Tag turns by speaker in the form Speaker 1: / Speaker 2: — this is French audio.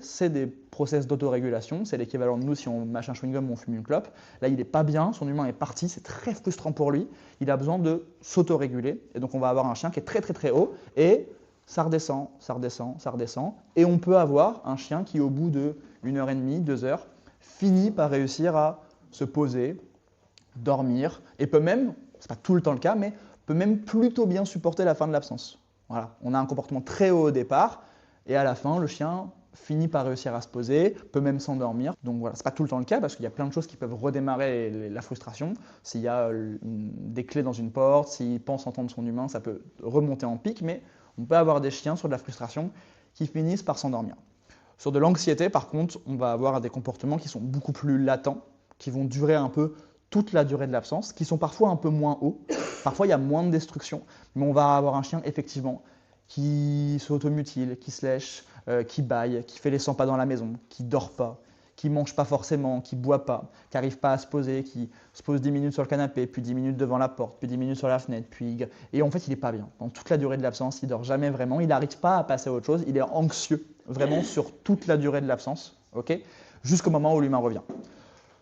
Speaker 1: C'est des process d'autorégulation, c'est l'équivalent de nous si on mâche un chewing-gum ou on fume une clope. Là, il n'est pas bien, son humain est parti, c'est très frustrant pour lui. Il a besoin de s'autoréguler. Et donc, on va avoir un chien qui est très très très haut et ça redescend, ça redescend, ça redescend. Et on peut avoir un chien qui, au bout de 1h30, 2 heures, finit par réussir à se poser, dormir et peut même, ce n'est pas tout le temps le cas, mais peut même plutôt bien supporter la fin de l'absence. Voilà, on a un comportement très haut au départ et à la fin, le chien finit par réussir à se poser, peut même s'endormir. Donc voilà, ce n'est pas tout le temps le cas parce qu'il y a plein de choses qui peuvent redémarrer la frustration. S'il y a des clés dans une porte, s'il pense entendre son humain, ça peut remonter en pic, mais on peut avoir des chiens sur de la frustration qui finissent par s'endormir. Sur de l'anxiété, par contre, on va avoir des comportements qui sont beaucoup plus latents, qui vont durer un peu toute la durée de l'absence, qui sont parfois un peu moins hauts. Parfois, il y a moins de destruction, mais on va avoir un chien, effectivement, qui s'automutile, qui se lèche, qui bâille, qui fait les 100 pas dans la maison, qui dort pas, qui mange pas forcément, qui boit pas, qui n'arrive pas à se poser, qui se pose 10 minutes sur le canapé, puis 10 minutes devant la porte, puis 10 minutes sur la fenêtre, et en fait, il n'est pas bien. Pendant toute la durée de l'absence, il dort jamais vraiment, il n'arrive pas à passer à autre chose, il est anxieux, vraiment sur toute la durée de l'absence, ok, jusqu'au moment où l'humain revient.